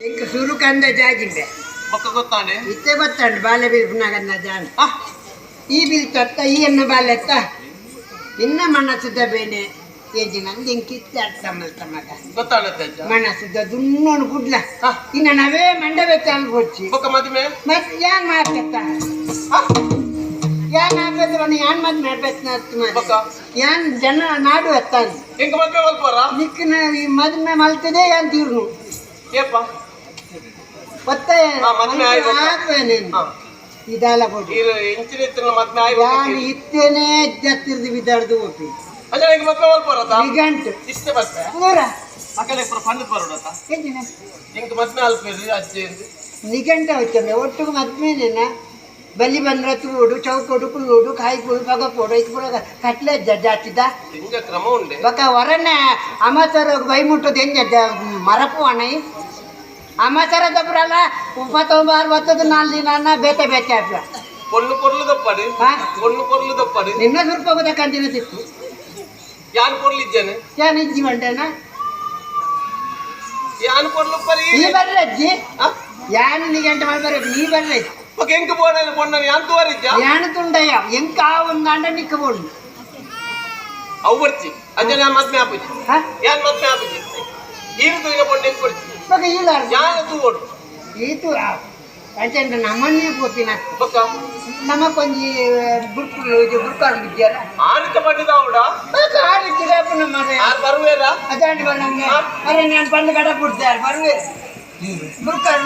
ఇంక సురుకంద జాజింబೆ ఒక్క ಗೊತ್ತಾನೆ ಇತ್ತೆ ಗೊತ್ತಂಡು ಬಾಲ್ಯ ಬಿಲ್ಪುನಾಗನ್ನ ಜಾನ್ ಈ ಬಿಲ್ ತೊತ್ತ ಈ ಅನ್ನ ಬಾಲ್ಯತ್ತ ಇನ್ನ ಮನಸ್ಸುದ ಬೇನೆ ಏಜಿನಂದು ಇಂಕಿತ್ತೆ ಅರ್ಥ ಮಲ್ತ ಮಗ ಗೊತ್ತಾಣತ್ತೆ ಮನಸ್ಸುದ ದುನ್ನೋನು ಗುಡ್ಲ ಇನ್ನ ನಾವೇ ಮಂಡ ಬೆತ್ತ ಅನ್ಕೊಚ್ಚಿ ಒಕ್ಕ ಮದುವೆ ಮತ್ ಯಾನ್ ಮಾಡ್ಕತ್ತ ಯಾನ್ ಆಗ್ಬೇಕು ಯಾನ್ ಮದ್ ಮಾಡ್ಬೇಕು ಯಾನ್ ಜನ ನಾಡು ಎತ್ತಾನ ಹೆಂಗ ಮದುವೆ ಮಲ್ಪಾರ ನಿಕ್ಕಿನ ಈ ಮದ್ಮೆ ಮಲ್ತದೆ ಯಾನ್ ತೀರ್ನು ಏಪ್ಪ ಮತ್ತೆ ಇದಲ್ಲ ಕೊಡಿ ಇಂಚಿನ ಇತ್ತಿನ ಮದ್ಮೆ ಆಯ್ತು ಯಾರು ಇತ್ತೇನೆ ಜತ್ತಿರ್ದು ಬಿದ್ದಾಡ್ದು ಒಪ್ಪಿ ಅಲ್ಲ ಹೆಂಗ ಮದ್ಮೆ ಮಲ್ಪಾರತ ನಿಗಂಟು ಇಷ್ಟೇ ಬರ್ತೆ ಪೂರ ಮಕ್ಕಳ ಇಬ್ಬರು ಪಂಡ ಬರೋಡತ ಎಂಜಿನ ಹೆಂಗ ಮದ್ಮೆ ಅಲ್ಪೇರಿ ಅಜ್ಜಿ ನಿಗಂಟ ಹೋಯ್ತಮ್ಮೆ ಒಟ್ಟಿಗೆ ಮದ್ಮೇನೇನ ಬಲ್ಲಿ ಬಂದ್ರ ತೂಡು ಚೌಕೋಡು ಕುಲ್ಲೋಡು ಕಾಯಿ ಕುಳು ಬಗ ಕೊಡು ಇದು ಕೂಡ ಕಟ್ಲೆ ಜಾತಿದ ಹಿಂಗ ಕ್ರಮ ಉಂಡೆ ಬಕ ಹೊರನೆ ಅಮಾಚಾರ ಬೈ ಮುಟ್ಟೋದು ಹೆಂಗ ಮರಪು ಅಣ್ಣೈ ಅಮಾಚಾರ ದಬ್ರಲ್ಲ 39 4 ದಿನ ಬೇತೆ ಬೇತೆ ಅಪ್ಪ పొర్లు తప్పడి పొర్లు తప్పడి నిన్న సురుపోదా కంటిన తిప్పు యాన్ పొర్లు ఇచ్చాను యాన్ ఇజ్జి వంటేనా యాన్ పొర్లు పరి ఈ ಬರ್ರೆ ಅಜ್ಜಿ ಯಾನ್ ನಿಗಂಟ ಮಾಡ್ಬಾರ ಈ ಬರ್ರೆ ఒక ఎంక పోనని Ponnani an తువారిచ్చా an తుండయ్య ఎంక ఉందండ నిక్కబోడు అవువర్చి అజ్జ an మత్మే ఆపిచి an మత్మే ఆపిచి ఈరు తుయిన పొండి కొడిచి ಬಕ ಇಲ್ಲ ಯಾನ್ ತುವೋಡು ಈತು ಅಂಚಂಡ ನಮ್ಮನ್ನೇ ಗೊತ್ತಿನ ಬಕ ನಮಕೊಂಜಿ ಗುರ್ಕಾರು ಬಿದ್ಯಾರ ಆರಿಕ ಪಂಡಿದಾವುಡ ಆರಿಕ್ಕಿರ ನಮ್ಮರೆ ಆರ್ ಬರುವೇರಾ ಅದಾಂಡಿ ಬನ್ನಂಗೆ ಅರೆ ನಾನು ಬಂದು ಗಡ ಬಿಡ್ತಾರೆ ಬರುವೆ ಗುರ್ಕಾರು